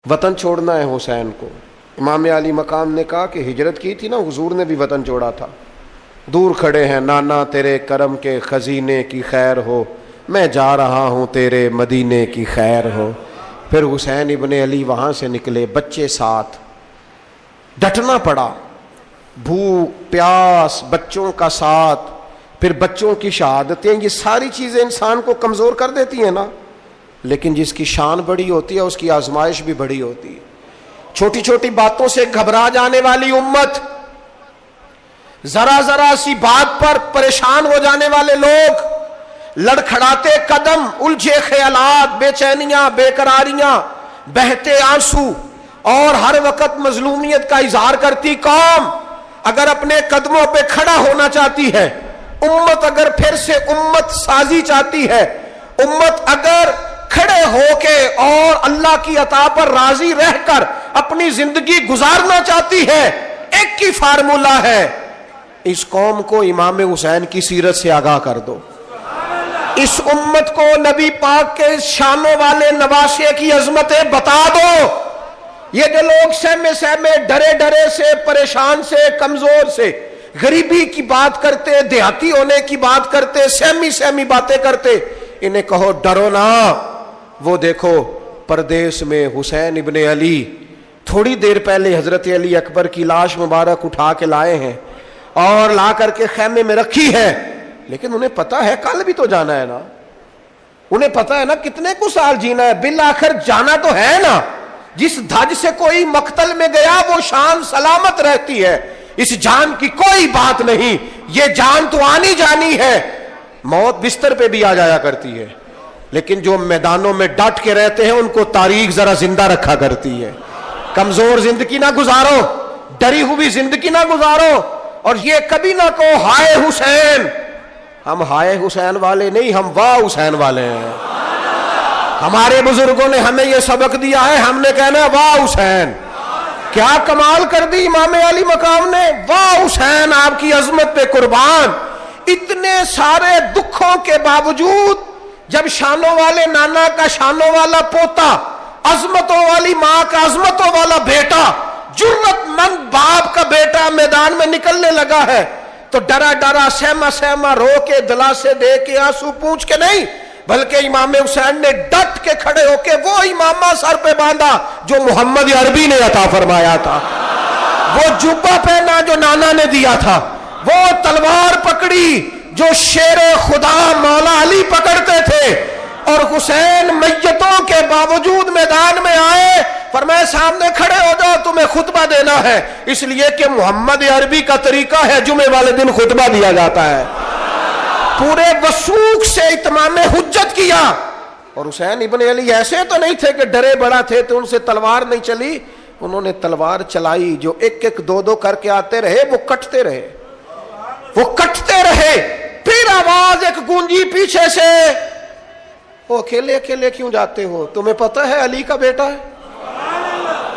وطن چھوڑنا ہے حسین کو. امام علی مقام نے کہا کہ ہجرت کی تھی نا، حضور نے بھی وطن چھوڑا تھا. دور کھڑے ہیں نانا تیرے کرم کے خزینے کی خیر ہو، میں جا رہا ہوں تیرے مدینے کی خیر ہو. پھر حسین ابن علی وہاں سے نکلے، بچے ساتھ. ڈٹنا پڑا، بھوک پیاس، بچوں کا ساتھ، پھر بچوں کی شہادتیں، یہ ساری چیزیں انسان کو کمزور کر دیتی ہیں نا. لیکن جس کی شان بڑی ہوتی ہے اس کی آزمائش بھی بڑی ہوتی ہے. چھوٹی چھوٹی باتوں سے گھبرا جانے والی امت، ذرا ذرا سی بات پر پریشان ہو جانے والے لوگ، لڑکھڑاتے قدم، الجھے خیالات، بے چینیاں، بے قراریاں، بہتے آنسو اور ہر وقت مظلومیت کا اظہار کرتی قوم اگر اپنے قدموں پہ کھڑا ہونا چاہتی ہے، امت اگر پھر سے امت سازی چاہتی ہے، امت اگر کھڑے ہو کے اور اللہ کی عطا پر راضی رہ کر اپنی زندگی گزارنا چاہتی ہے، ایک ہی فارمولہ ہے، اس قوم کو امام حسین کی سیرت سے آگاہ کر دو. اس امت کو نبی پاک کے شانوں والے نواسے کی عظمتیں بتا دو. یہ جو لوگ سہمے سہمے، ڈرے ڈرے سے، پریشان سے، کمزور سے، غریبی کی بات کرتے، دیہاتی ہونے کی بات کرتے، سہمی سہمی باتیں کرتے، انہیں کہو ڈرو نہ. وہ دیکھو پردیس میں حسین ابن علی تھوڑی دیر پہلے حضرت علی اکبر کی لاش مبارک اٹھا کے لائے ہیں اور لا کر کے خیمے میں رکھی ہے. لیکن انہیں پتا ہے کل بھی تو جانا ہے نا، انہیں پتا ہے نا کتنے کو سال جینا ہے، بالآخر جانا تو ہے نا. جس دھج سے کوئی مقتل میں گیا وہ شان سلامت رہتی ہے. اس جان کی کوئی بات نہیں، یہ جان تو آنی جانی ہے. موت بستر پہ بھی آ جایا کرتی ہے، لیکن جو میدانوں میں ڈٹ کے رہتے ہیں ان کو تاریخ ذرا زندہ رکھا کرتی ہے. کمزور زندگی نہ گزارو، ڈری ہوئی زندگی نہ گزارو. اور یہ کبھی نہ کہو ہائے حسین. ہم ہائے حسین والے نہیں، ہم واہ حسین والے ہیں. ہمارے بزرگوں نے ہمیں یہ سبق دیا ہے، ہم نے کہنا ہے واہ حسین. کیا کمال کر دی امام علی مقام نے، واہ حسین آپ کی عظمت پہ قربان. اتنے سارے دکھوں کے باوجود جب شانوں والے نانا کا شانوں والا پوتا، عظمتوں والی ماں کا عظمتوں والا بیٹا، جرت مند باپ کا بیٹا میدان میں نکلنے لگا ہے تو ڈرا ڈرا، سہما سہما، رو کے، دلاسے دے کے، آنسو پونچھ کے نہیں، بلکہ امام حسین نے ڈٹ کے کھڑے ہو کے وہ امامہ سر پہ باندھا جو محمد عربی نے عطا فرمایا تھا، وہ جبہ پہنا جو نانا نے دیا تھا، وہ تلوار پکڑی جو شیر خدا مولا علی پکڑتے تھے. اور حسین میتوں کے باوجود میدان میں آئے، فرمایا سامنے کھڑے ہو جاؤ، تمہیں خطبہ دینا ہے. اس لیے کہ محمد عربی کا طریقہ ہے جمعے والے دن خطبہ دیا جاتا ہے. پورے وثوق سے اتمام حجت کیا. اور حسین ابن علی ایسے تو نہیں تھے کہ ڈرے بڑا تھے تو ان سے تلوار نہیں چلی، انہوں نے تلوار چلائی. جو ایک ایک دو دو کر کے آتے رہے وہ کٹتے رہے، وہ کٹتے رہے. پھر آواز ایک گونجی پیچھے سے، وہ اکیلے اکیلے کیوں جاتے ہو؟ تمہیں پتہ ہے علی کا بیٹا ہے.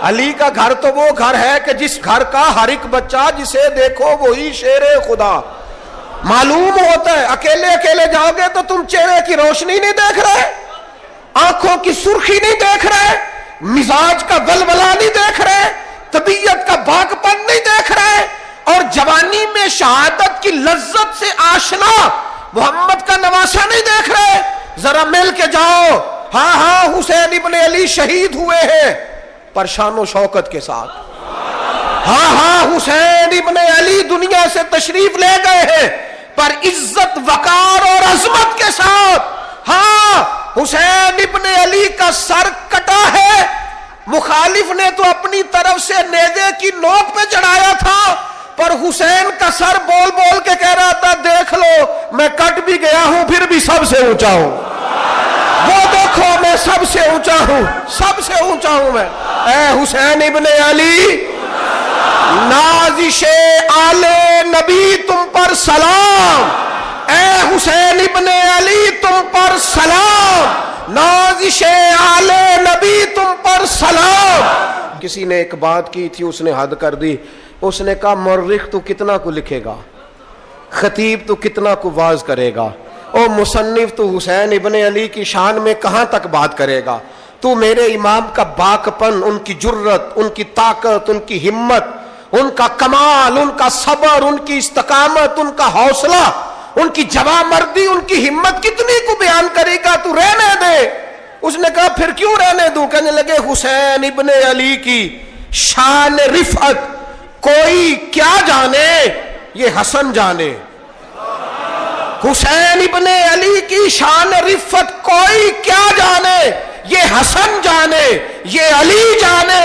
علی کا گھر تو وہ گھر ہے کہ جس گھر کا ہر ایک بچہ جسے دیکھو وہی شیر خدا. معلوم ہوتا ہے اکیلے اکیلے جاؤ گے تو تم چہرے کی روشنی نہیں دیکھ رہے، آنکھوں کی سرخی نہیں دیکھ رہے، مزاج کا ولولہ نہیں دیکھ رہے، طبیعت کا باغ پن نہیں دیکھ رہے، اور جوانی میں شہادت کی لذت سے آشنا محمد کا نواسا نہیں دیکھ رہے. ذرا مل کے جاؤ. ہاں ہاں حسین ابن علی شہید ہوئے ہیں پر شان و شوکت کے ساتھ. ہاں ہاں حسین ابن علی دنیا سے تشریف لے گئے ہیں پر عزت، وقار اور عظمت کے ساتھ. ہاں حسین ابن علی کا سر کٹا ہے، مخالف نے تو اپنی طرف سے نیزے کی نوک پہ چڑھایا تھا، پر حسین کا سر بول بول کے کہہ رہا تھا دیکھ لو میں کٹ بھی گیا ہوں پھر بھی سب سے اونچا ہوں. وہ دیکھو میں سب سے اونچا ہوں، سب سے اونچا ہوں میں. اے حسین ابن علی، نازش آل نبی تم پر سلام. اے حسین ابن علی تم پر سلام، نازش آل نبی تم پر سلام. کسی نے ایک بات کی تھی، اس نے حد کر دی. اس نے کہا مورخ تو کتنا کو لکھے گا، خطیب تو کتنا کو واعظ کرے گا، اور مصنف تو حسین ابن علی کی شان میں کہاں تک بات کرے گا. تو میرے امام کا باکپن، ان کی جرت، ان کی طاقت، ان کی ہمت، ان کا کمال، ان کا صبر، ان کی استقامت، ان کا حوصلہ، ان کی جواں مردی، ان کی ہمت کتنی کو بیان کرے گا، تو رہنے دے۔ اس نے کہا پھر کیوں رہنے دوں؟ کہنے لگے حسین ابن علی کی شان رفعت کوئی کیا جانے، یہ حسن جانے۔ حسین ابن علی کی شان رفعت کوئی کیا جانے، یہ حسن جانے، یہ علی جانے،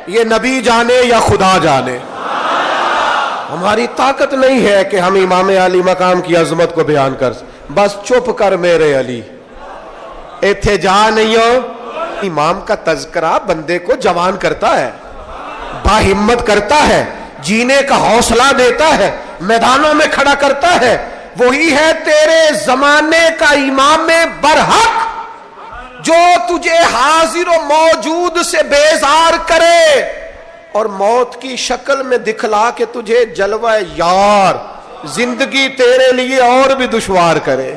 یہ نبی جانے یا خدا جانے۔ ہماری طاقت نہیں ہے کہ ہم امام علی مقام کی عظمت کو بیان کر سکیں۔ بس چپ کر میرے علی، ایتھے جا نہیں ہو۔ امام کا تذکرہ بندے کو جوان کرتا ہے، باہمت کرتا ہے، جینے کا حوصلہ دیتا ہے، میدانوں میں کھڑا کرتا ہے۔ وہی ہے تیرے زمانے کا امام برحق جو تجھے حاضر و موجود سے بیزار کرے اور موت کی شکل میں دکھلا کے تجھے جلوہ یار، زندگی تیرے لیے اور بھی دشوار کرے۔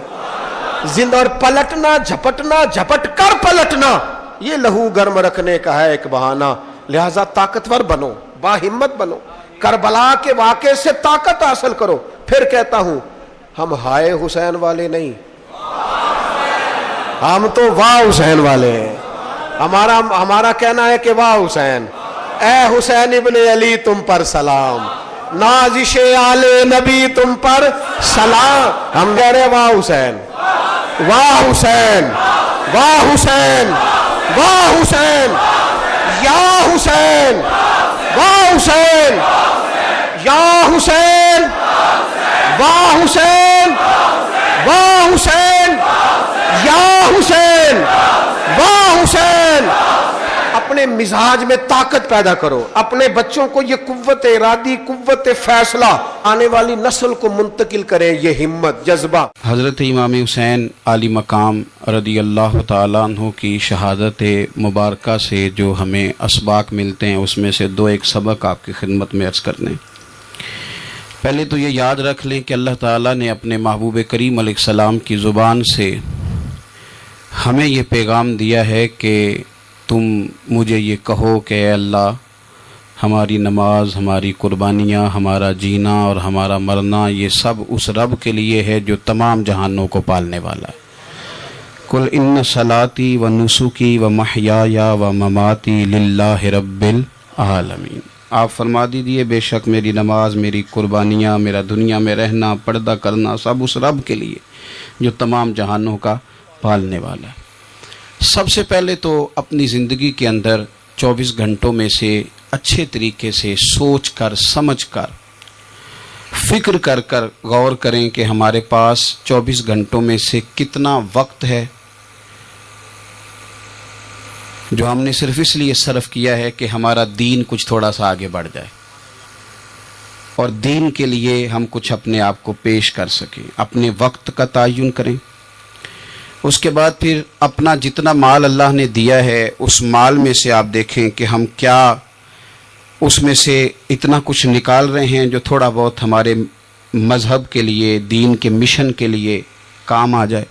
اور پلٹنا، جھپٹنا، جھپٹ کر پلٹنا، یہ لہو گرم رکھنے کا ہے ایک بہانہ۔ لہذا طاقتور بنو، باہمت بنو، کربلا کے واقعے سے طاقت حاصل کرو۔ پھر کہتا ہوں ہم ہائے حسین والے نہیں، ہم تو واہ حسین والے ہیں۔ ہمارا کہنا ہے کہ واہ حسین، اے حسین ابن علی تم پر سلام، نازش آل نبی تم پر سلام۔ ہم کہہ رہے واہ حسین، واہ حسین، واہ حسین، واہ حسین، یا حسین، واہ حسین، یا حسین، واہ حسین، واہ حسین، یا حسین، واہ حسین۔ اپنے مزاج میں طاقت پیدا کرو، اپنے بچوں کو یہ قوت ارادی، قوت فیصلہ آنے والی نسل کو منتقل کرے، یہ ہمت، جذبہ۔ حضرت امام حسین عالی مقام رضی اللہ تعالیٰ عنہ کی شہادت مبارکہ سے جو ہمیں اسباق ملتے ہیں، اس میں سے ایک سبق آپ کی خدمت میں عرض کرنے۔ پہلے تو یہ یاد رکھ لیں کہ اللہ تعالیٰ نے اپنے محبوب کریم علیہ السلام کی زبان سے ہمیں یہ پیغام دیا ہے کہ تم مجھے یہ کہو کہ اے اللہ، ہماری نماز، ہماری قربانیاں، ہمارا جینا اور ہمارا مرنا، یہ سب اس رب کے لیے ہے جو تمام جہانوں کو پالنے والا ہے۔ قل ان صلاتی و نسکی و محیای و مماتی للہ رب العالمین۔ آپ فرما دیجئے بے شک میری نماز، میری قربانیاں، میرا دنیا میں رہنا، پردہ کرنا، سب اس رب کے لیے جو تمام جہانوں کا پالنے والا ہے۔ سب سے پہلے تو اپنی زندگی کے اندر 24 گھنٹوں میں سے اچھے طریقے سے سوچ کر، سمجھ کر، فکر کر کر غور کریں کہ ہمارے پاس 24 گھنٹوں میں سے کتنا وقت ہے جو ہم نے صرف اس لیے صرف کیا ہے کہ ہمارا دین کچھ تھوڑا سا آگے بڑھ جائے اور دین کے لیے ہم کچھ اپنے آپ کو پیش کر سکیں۔ اپنے وقت کا تعین کریں۔ اس کے بعد پھر اپنا جتنا مال اللہ نے دیا ہے اس مال میں سے آپ دیکھیں کہ ہم کیا اس میں سے اتنا کچھ نکال رہے ہیں جو تھوڑا بہت ہمارے مذہب کے لیے، دین کے مشن کے لیے کام آ جائے۔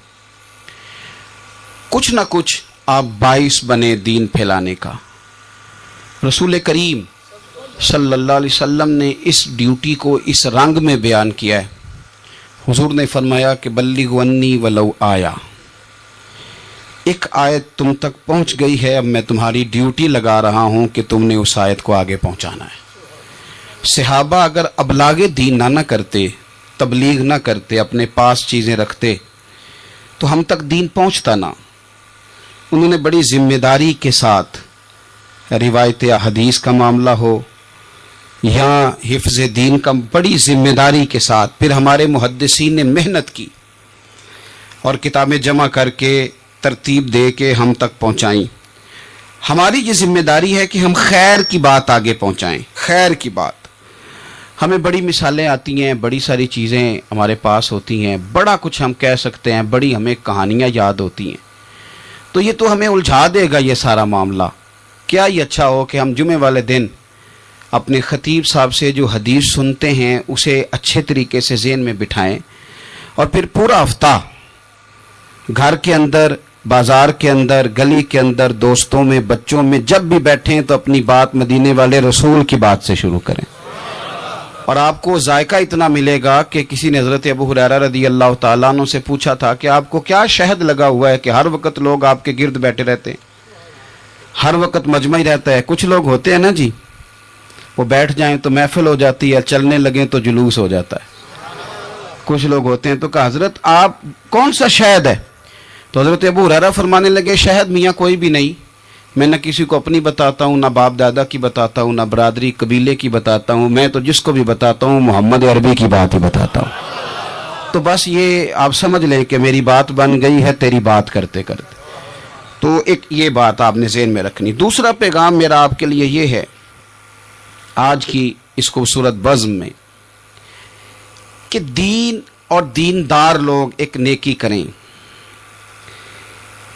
کچھ نہ کچھ آپ باعث بنے دین پھیلانے کا۔ رسول کریم صلی اللہ علیہ وسلم نے اس ڈیوٹی کو اس رنگ میں بیان کیا ہے۔ حضور نے فرمایا کہ بلغوا انی ولو آیا، ایک آیت تم تک پہنچ گئی ہے، اب میں تمہاری ڈیوٹی لگا رہا ہوں کہ تم نے اس آیت کو آگے پہنچانا ہے۔ صحابہ اگر ابلاغ دین نہ کرتے، تبلیغ نہ کرتے، اپنے پاس چیزیں رکھتے تو ہم تک دین پہنچتا نہ۔ انہوں نے بڑی ذمہ داری کے ساتھ، روایت حدیث کا معاملہ ہو یا حفظ دین کا، بڑی ذمہ داری کے ساتھ پھر ہمارے محدثین نے محنت کی اور کتابیں جمع کر کے ترتیب دے کے ہم تک پہنچائیں۔ ہماری یہ ذمہ داری ہے کہ ہم خیر کی بات آگے پہنچائیں، خیر کی بات۔ ہمیں بڑی مثالیں آتی ہیں، بڑی ساری چیزیں ہمارے پاس ہوتی ہیں، بڑا کچھ ہم کہہ سکتے ہیں، بڑی ہمیں کہانیاں یاد ہوتی ہیں، تو یہ تو ہمیں الجھا دے گا یہ سارا معاملہ۔ کیا یہ اچھا ہو کہ ہم جمعے والے دن اپنے خطیب صاحب سے جو حدیث سنتے ہیں اسے اچھے طریقے سے ذہن میں بٹھائیں اور پھر پورا ہفتہ گھر کے اندر بازار کے اندر، گلی کے اندر، دوستوں میں، بچوں میں جب بھی بیٹھیں تو اپنی بات مدینے والے رسول کی بات سے شروع کریں، اور آپ کو ذائقہ اتنا ملے گا کہ کسی نے حضرت ابو ہریرہ رضی اللہ تعالیٰ عنہ سے پوچھا تھا کہ آپ کو کیا شہد لگا ہوا ہے کہ ہر وقت لوگ آپ کے گرد بیٹھے رہتے ہیں، ہر وقت مجمع ہی رہتا ہے؟ کچھ لوگ ہوتے ہیں نا جی، وہ بیٹھ جائیں تو محفل ہو جاتی ہے، چلنے لگیں تو جلوس ہو جاتا ہے۔ کچھ لوگ ہوتے ہیں، تو کہا حضرت آپ کون سا شہد ہے؟ تو حضرت ابو ہریرہ فرمانے لگے شہد میاں کوئی بھی نہیں، میں نہ کسی کو اپنی بتاتا ہوں، نہ باپ دادا کی بتاتا ہوں، نہ برادری قبیلے کی بتاتا ہوں، میں تو جس کو بھی بتاتا ہوں محمد عربی کی بات ہی بتاتا ہوں۔ تو بس یہ آپ سمجھ لیں کہ میری بات بن گئی ہے تیری بات کرتے کرتے۔ تو ایک یہ بات آپ نے ذہن میں رکھنی۔ دوسرا پیغام میرا آپ کے لیے یہ ہے آج کی اس خوبصورت بزم میں کہ دین اور دیندار لوگ ایک نیکی کریں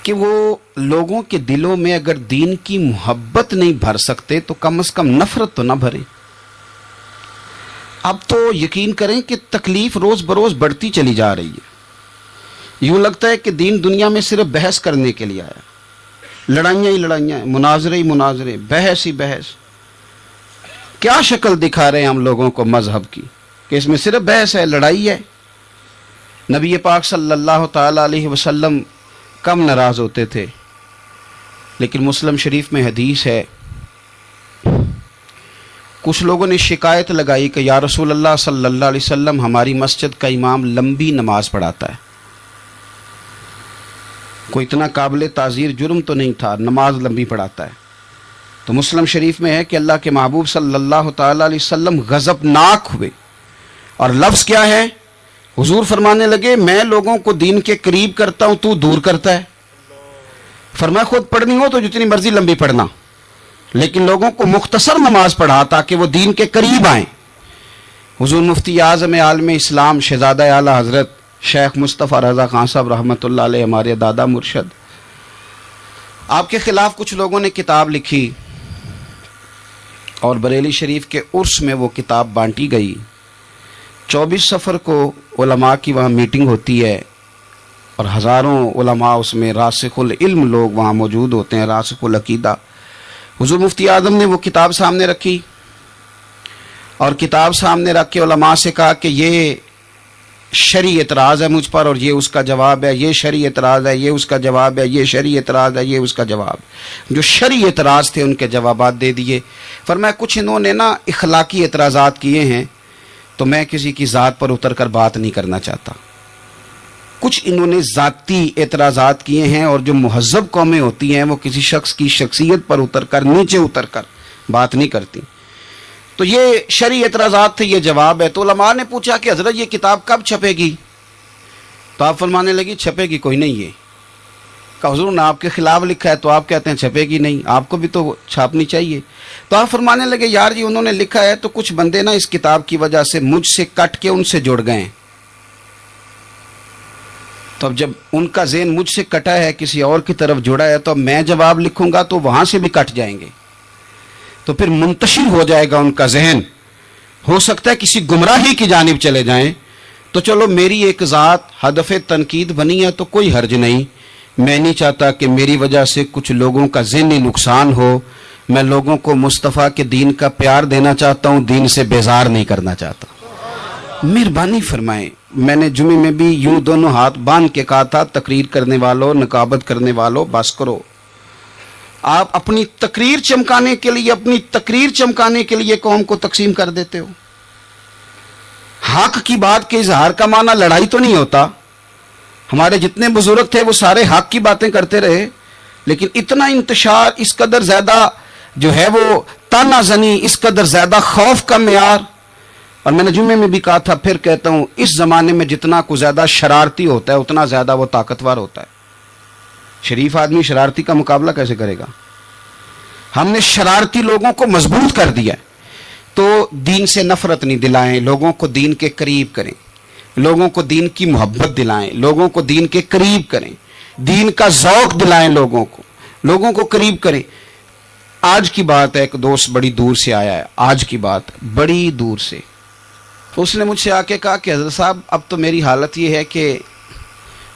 کہ وہ لوگوں کے دلوں میں اگر دین کی محبت نہیں بھر سکتے تو کم از کم نفرت تو نہ بھریں۔ اب تو یقین کریں کہ تکلیف روز بروز بڑھتی چلی جا رہی ہے، یوں لگتا ہے کہ دین دنیا میں صرف بحث کرنے کے لیے آیا، لڑائیاں ہی لڑائیاں، مناظرے ہی مناظرے، بحث ہی بحث۔ کیا شکل دکھا رہے ہیں ہم لوگوں کو مذہب کی کہ اس میں صرف بحث ہے، لڑائی ہے۔ نبی پاک صلی اللہ تعالی علیہ وسلم کم ناراض ہوتے تھے، لیکن مسلم شریف میں حدیث ہے، کچھ لوگوں نے شکایت لگائی کہ یا رسول اللہ صلی اللہ علیہ وسلم ہماری مسجد کا امام لمبی نماز پڑھاتا ہے، کوئی اتنا قابل تعزیر جرم تو نہیں تھا، نماز لمبی پڑھاتا ہے۔ تو مسلم شریف میں ہے کہ اللہ کے محبوب صلی اللہ تعالی علیہ وسلم غضبناک ہوئے، اور لفظ کیا ہے؟ حضور فرمانے لگے میں لوگوں کو دین کے قریب کرتا ہوں، تو دور کرتا ہے۔ فرمایا خود پڑھنی ہو تو جتنی مرضی لمبی پڑھنا، لیکن لوگوں کو مختصر نماز پڑھا تاکہ وہ دین کے قریب آئیں۔ حضور مفتی اعظم عالم اسلام شہزادہ اعلیٰ حضرت شیخ مصطفیٰ رضا خان صاحب رحمۃ اللہ علیہ، ہمارے دادا مرشد، آپ کے خلاف کچھ لوگوں نے کتاب لکھی اور بریلی شریف کے عرس میں وہ کتاب بانٹی گئی۔ 24 صفر کو علماء کی وہاں میٹنگ ہوتی ہے اور ہزاروں علماء اس میں راسخ العلم لوگ وہاں موجود ہوتے ہیں، راسخ العقیدہ۔ حضور مفتی اعظم نے وہ کتاب سامنے رکھی اور کتاب سامنے رکھ کے علماء سے کہا کہ یہ شرعی اعتراض ہے مجھ پر اور یہ اس کا جواب ہے، یہ شرعی اعتراض ہے، یہ اس کا جواب ہے، یہ شرعی اعتراض ہے، یہ اس کا جواب۔ جو شرعی اعتراض تھے ان کے جوابات دے دیے۔ فرمایا کچھ انہوں نے نا اخلاقی اعتراضات کیے ہیں تو میں کسی کی ذات پر اتر کر بات نہیں کرنا چاہتا۔ کچھ انہوں نے ذاتی اعتراضات کیے ہیں، اور جو مہذب قومیں ہوتی ہیں وہ کسی شخص کی شخصیت پر اتر کر، نیچے اتر کر بات نہیں کرتی۔ تو یہ شرعی اعتراضات تھے، یہ جواب ہے۔ تو علماء نے پوچھا کہ حضرت یہ کتاب کب چھپے گی؟ تو آپ فرمانے لگی چھپے گی کوئی نہیں ہے۔ کہا حضور نے آپ کے خلاف لکھا ہے تو آپ کہتے ہیں چھپے گی نہیں، آپ کو بھی تو چھاپنی چاہیے۔ تو آپ فرمانے لگے یار جی انہوں نے لکھا ہے تو کچھ بندے نا اس کتاب کی وجہ سے مجھ سے کٹ کے ان سے جڑ گئے ہیں، تو اب جب ان کا ذہن مجھ سے کٹا ہے، کسی اور کی طرف جڑا ہے، تو اب میں جواب لکھوں گا تو وہاں سے بھی کٹ جائیں گے، تو پھر منتشر ہو جائے گا ان کا ذہن، ہو سکتا ہے کسی گمراہی کی جانب چلے جائیں۔ تو چلو میری ایک ذات ہدف تنقید بنی ہے تو کوئی حرج نہیں، میں نہیں چاہتا کہ میری وجہ سے کچھ لوگوں کا ذہنی نقصان ہو، میں لوگوں کو مصطفیٰ کے دین کا پیار دینا چاہتا ہوں، دین سے بیزار نہیں کرنا چاہتا۔ مہربانی فرمائیں، میں نے جمعے میں بھی یوں دونوں ہاتھ باندھ کے کہا تھا تقریر کرنے والوں، نقابت کرنے والوں بس کرو۔ آپ اپنی تقریر چمکانے کے لیے قوم کو تقسیم کر دیتے ہو۔ حق کی بات کے اظہار کا معنی لڑائی تو نہیں ہوتا۔ ہمارے جتنے بزرگ تھے وہ سارے حق کی باتیں کرتے رہے، لیکن اتنا انتشار، اس قدر زیادہ جو ہے وہ تانا زنی، اس قدر زیادہ خوف کا معیار۔ اور میں نے جمعے میں بھی کہا تھا، پھر کہتا ہوں، اس زمانے میں جتنا کو زیادہ شرارتی ہوتا ہے اتنا زیادہ وہ طاقتور ہوتا ہے۔ شریف آدمی شرارتی کا مقابلہ کیسے کرے گا؟ ہم نے شرارتی لوگوں کو مضبوط کر دیا ہے۔ تو دین سے نفرت نہیں دلائیں، لوگوں کو دین کے قریب کریں، لوگوں کو دین کی محبت دلائیں، لوگوں کو دین کے قریب کریں، دین کا ذوق دلائیں، لوگوں کو قریب کریں۔ آج کی بات ہے، ایک دوست بڑی دور سے آیا ہے، آج کی بات بڑی دور سے، اس نے مجھ سے آ کے کہا کہ حضرت صاحب اب تو میری حالت یہ ہے کہ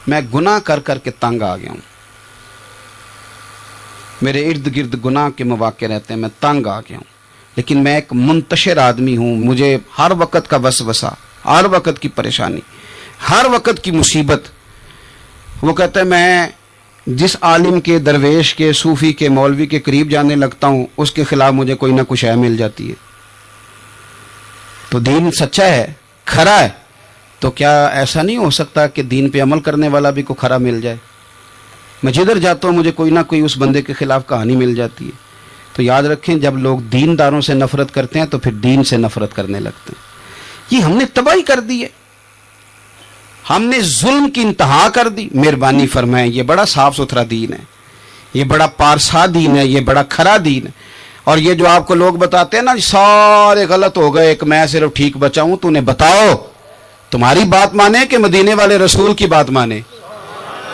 میں گناہ کر کر کے تنگ آ گیا ہوں، میرے ارد گرد گناہ کے مواقع رہتے ہیں، میں تنگ آ گیا ہوں، لیکن میں ایک منتشر آدمی ہوں، مجھے ہر وقت کا وسوسہ، ہر وقت کی پریشانی، ہر وقت کی مصیبت۔ وہ کہتے ہیں میں جس عالم کے، درویش کے، صوفی کے، مولوی کے قریب جانے لگتا ہوں اس کے خلاف مجھے کوئی نہ کچھ ہے مل جاتی ہے۔ تو دین سچا ہے، کھرا ہے، تو کیا ایسا نہیں ہو سکتا کہ دین پہ عمل کرنے والا بھی کو کھرا مل جائے؟ میں جدھر جاتا ہوں مجھے کوئی نہ کوئی اس بندے کے خلاف کہانی مل جاتی ہے۔ تو یاد رکھیں، جب لوگ دینداروں سے نفرت کرتے ہیں تو پھر دین سے نفرت کرنے لگتے ہیں۔ یہ ہم نے تباہی کر دی ہے، ہم نے ظلم کی انتہا کر دی۔ مہربانی فرمائیں، یہ بڑا صاف ستھرا دین ہے، یہ بڑا پارسا دین ہے، یہ بڑا کھرا دین ہے۔ اور یہ جو آپ کو لوگ بتاتے ہیں نا سارے غلط ہو گئے، ایک میں صرف ٹھیک بچا ہوں، تو انہیں بتاؤ تمہاری بات مانے کہ مدینے والے رسول کی بات مانے؟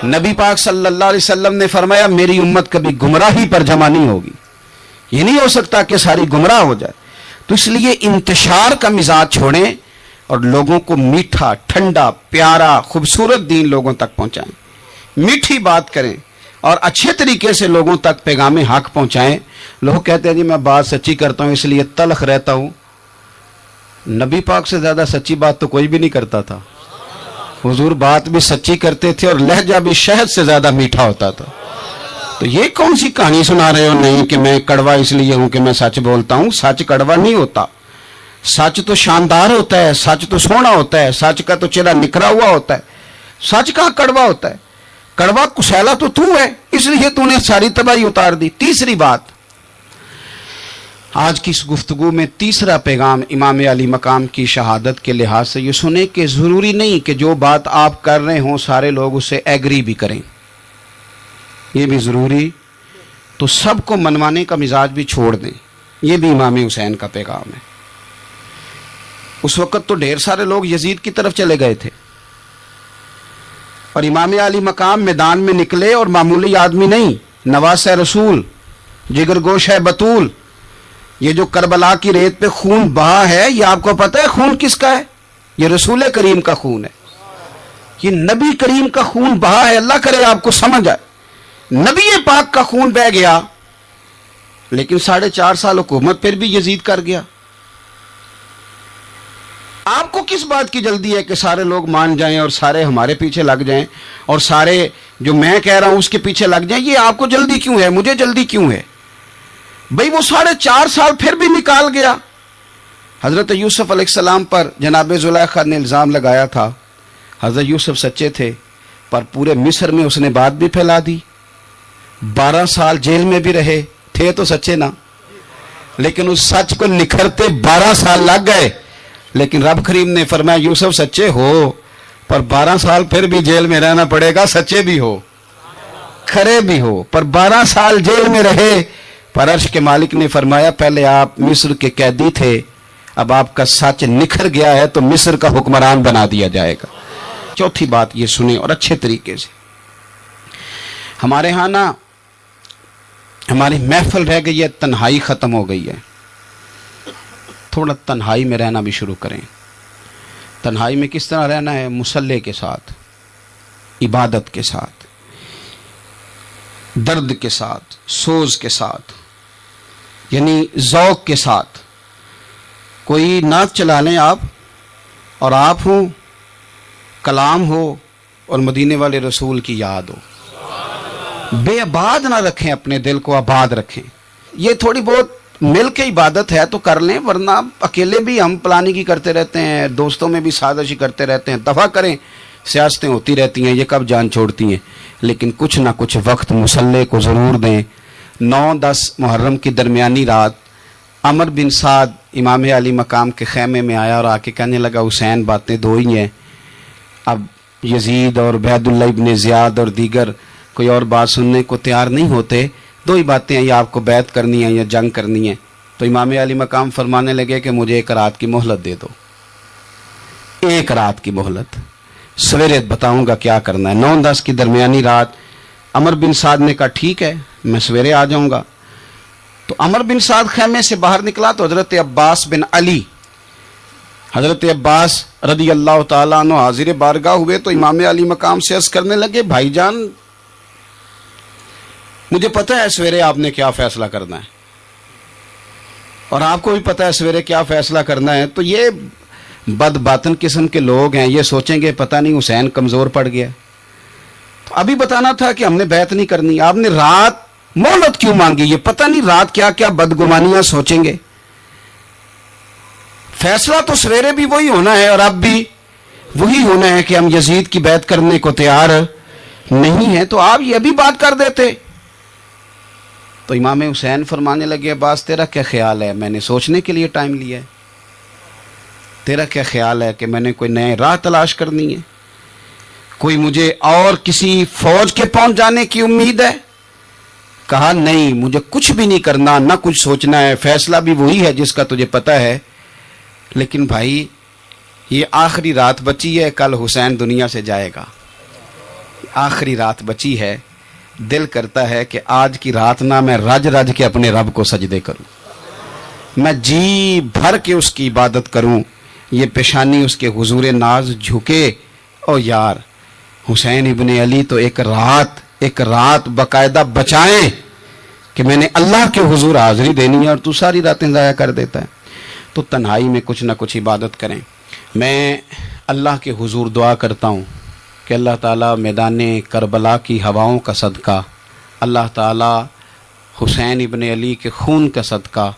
نبی پاک صلی اللہ علیہ وسلم نے فرمایا میری امت کبھی گمراہی پر جمع نہیں ہوگی، یہ نہیں ہو سکتا کہ ساری گمراہ ہو جائے۔ تو اس لیے انتشار کا مزاج چھوڑیں اور لوگوں کو میٹھا، ٹھنڈا، پیارا، خوبصورت دین لوگوں تک پہنچائیں، میٹھی بات کریں اور اچھے طریقے سے لوگوں تک پیغام حق پہنچائیں۔ لوگ کہتے ہیں جی میں بات سچی کرتا ہوں اس لیے تلخ رہتا ہوں۔ نبی پاک سے زیادہ سچی بات تو کوئی بھی نہیں کرتا تھا، حضور بات بھی سچی کرتے تھے اور لہجہ بھی شہد سے زیادہ میٹھا ہوتا تھا۔ تو یہ کون سی کہانی سنا رہے ہو؟ نہیں کہ میں کڑوا اس لیے ہوں کہ میں سچ بولتا ہوں، سچ کڑوا نہیں ہوتا، سچ تو شاندار ہوتا ہے، سچ تو سونا ہوتا ہے، سچ کا تو چہرہ نکھرا ہوا ہوتا ہے، سچ کہاں کڑوا ہوتا ہے؟ کڑوا کسیلا تو ہے، اس لیے تو نے ساری تباہی اتار دی۔ تیسری بات، آج کی اس گفتگو میں تیسرا پیغام امام علی مقام کی شہادت کے لحاظ سے یہ سنیں کہ ضروری نہیں کہ جو بات آپ کر رہے ہوں سارے لوگ اسے ایگری بھی کریں، یہ بھی ضروری، تو سب کو منوانے کا مزاج بھی چھوڑ دیں، یہ بھی امام حسین کا پیغام ہے۔ اس وقت تو ڈھیر سارے لوگ یزید کی طرف چلے گئے تھے اور امام علی مقام میدان میں نکلے اور معمولی آدمی نہیں، نواس رسول، جگر گوش ہے بطول، یہ جو کربلا کی ریت پہ خون بہا ہے، یہ آپ کو پتہ ہے خون کس کا ہے؟ یہ رسول کریم کا خون ہے، یہ نبی کریم کا خون بہا ہے۔ اللہ کرے آپ کو سمجھ آئے، نبی پاک کا خون بہ گیا، لیکن 4.5 سال حکومت پھر بھی یزید کر گیا۔ آپ کو کس بات کی جلدی ہے کہ سارے لوگ مان جائیں اور سارے ہمارے پیچھے لگ جائیں اور سارے جو میں کہہ رہا ہوں اس کے پیچھے لگ جائیں؟ یہ آپ کو جلدی کیوں ہے؟ مجھے جلدی کیوں ہے؟ بھئی وہ 4.5 سال پھر بھی نکال گیا۔ حضرت یوسف علیہ السلام پر جناب زلیخا نے الزام لگایا تھا، حضرت یوسف سچے تھے، پر پورے مصر میں اس نے بات بھی پھیلا دی، 12 سال جیل میں بھی رہے، تھے تو سچے نا، لیکن اس سچ کو نکھرتے 12 سال لگ گئے۔ لیکن رب کریم نے فرمایا یوسف سچے ہو، پر 12 سال پھر بھی جیل میں رہنا پڑے گا، سچے بھی ہو، کھرے بھی ہو، پر 12 سال جیل میں رہے۔ پر عرش کے مالک نے فرمایا پہلے آپ مصر کے قیدی تھے، اب آپ کا سچ نکھر گیا ہے تو مصر کا حکمران بنا دیا جائے گا۔ چوتھی بات یہ سنیں اور اچھے طریقے سے، ہمارے ہاں نا ہماری محفل رہ گئی ہے، تنہائی ختم ہو گئی ہے، تھوڑا تنہائی میں رہنا بھی شروع کریں۔ تنہائی میں کس طرح رہنا ہے؟ مصلی کے ساتھ، عبادت کے ساتھ، درد کے ساتھ، سوز کے ساتھ، یعنی ذوق کے ساتھ۔ کوئی نعت چلا لیں آپ، اور آپ ہوں، کلام ہو اور مدینے والے رسول کی یاد ہو۔ بے آباد نہ رکھیں، اپنے دل کو آباد رکھیں۔ یہ تھوڑی بہت مل کے عبادت ہے تو کر لیں، ورنہ اکیلے بھی ہم پلاننگ کرتے رہتے ہیں، دوستوں میں بھی سازشی کرتے رہتے ہیں، دفع کریں، سیاستیں ہوتی رہتی ہیں، یہ کب جان چھوڑتی ہیں۔ لیکن کچھ نہ کچھ وقت مصلی کو ضرور دیں۔ 9-10 محرم کی درمیانی رات عمر بن سعد امام علی مقام کے خیمے میں آیا اور آ کے کہنے لگا حسین باتیں 2 ہی ہیں، اب یزید اور عبید اللہ ابن زیاد اور دیگر کوئی اور بات سننے کو تیار نہیں ہوتے، 2 ہی باتیں ہیں، یا آپ کو بیعت کرنی ہے یا جنگ کرنی ہے۔ تو امام علی مقام فرمانے لگے کہ مجھے 1 رات کی مہلت دے دو، 1 رات کی مہلت، سویرے بتاؤں گا کیا کرنا ہے۔ 9-10 کی درمیانی رات عمر بن سعد نے کہا ٹھیک ہے میں سویرے آ جاؤں گا۔ تو عمر بن سعد خیمے سے باہر نکلا تو حضرت عباس بن علی، حضرت عباس رضی اللہ تعالیٰ عنہ حاضر بارگاہ ہوئے تو امام علی مقام سے عرض کرنے لگے بھائی جان مجھے پتہ ہے سویرے آپ نے کیا فیصلہ کرنا ہے، اور آپ کو بھی پتہ ہے سویرے کیا فیصلہ کرنا ہے. تو یہ بد باطن قسم کے لوگ ہیں، یہ سوچیں گے پتہ نہیں حسین کمزور پڑ گیا. تو ابھی بتانا تھا کہ ہم نے بیعت نہیں کرنی. آپ نے رات مہلت کیوں مانگی؟ یہ پتہ نہیں رات کیا کیا بدگمانیاں سوچیں گے. فیصلہ تو سویرے بھی وہی ہونا ہے اور اب بھی وہی ہونا ہے کہ ہم یزید کی بیعت کرنے کو تیار نہیں ہیں. تو آپ یہ بھی بات کر دیتے. تو امام حسین فرمانے لگے عباس تیرا کیا خیال ہے؟ میں نے سوچنے کے لیے ٹائم لیا ہے. تیرا کیا خیال ہے کہ میں نے کوئی نئے راہ تلاش کرنی ہے؟ کوئی مجھے اور کسی فوج کے پہنچ جانے کی امید ہے؟ کہا نہیں، مجھے کچھ بھی نہیں کرنا، نہ کچھ سوچنا ہے. فیصلہ بھی وہی ہے جس کا تجھے پتہ ہے. لیکن بھائی یہ آخری رات بچی ہے، کل حسین دنیا سے جائے گا. آخری رات بچی ہے، دل کرتا ہے کہ آج کی رات نہ میں رج رج کے اپنے رب کو سجدے کروں، میں جی بھر کے اس کی عبادت کروں. یہ پیشانی اس کے حضور ناز جھکے. او یار حسین ابن علی تو ایک رات باقاعدہ بچائیں کہ میں نے اللہ کے حضور حاضری دینی ہے اور تو ساری راتیں ضائع کر دیتا ہے. تو تنہائی میں کچھ نہ کچھ عبادت کریں. میں اللہ کے حضور دعا کرتا ہوں کہ اللہ تعالیٰ میدان کربلا کی ہواؤں کا صدقہ، اللہ تعالیٰ حسین ابن علی کے خون کا صدقہ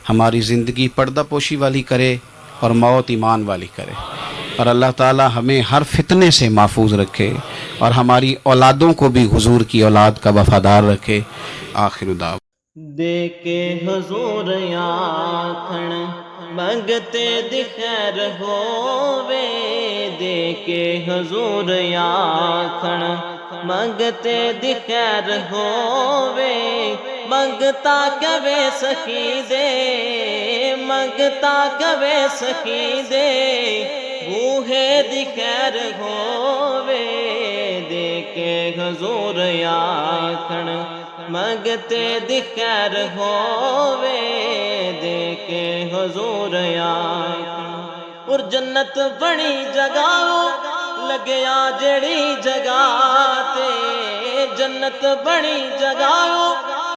ہماری زندگی پردہ پوشی والی کرے اور موت ایمان والی کرے. اور اللہ تعالیٰ ہمیں ہر فتنے سے محفوظ رکھے اور ہماری اولادوں کو بھی حضور کی اولاد کا وفادار رکھے. آخر دعوانا دے کے حضور آکھن منگتے دی خیر ہووے، دے کے حضور آکھن منگتے دی خیر ہووے. منگتا کبے سخی دے، منگتا کبے سخی دے، بوہے دی خیر ہووے. دے کے حضور آکھن منگتے دی خیر ہووے، دے کے حضور آکھن. اور جنت بڑی جگہ لگیا جڑی جگہ تے، جنت بڑی جگہ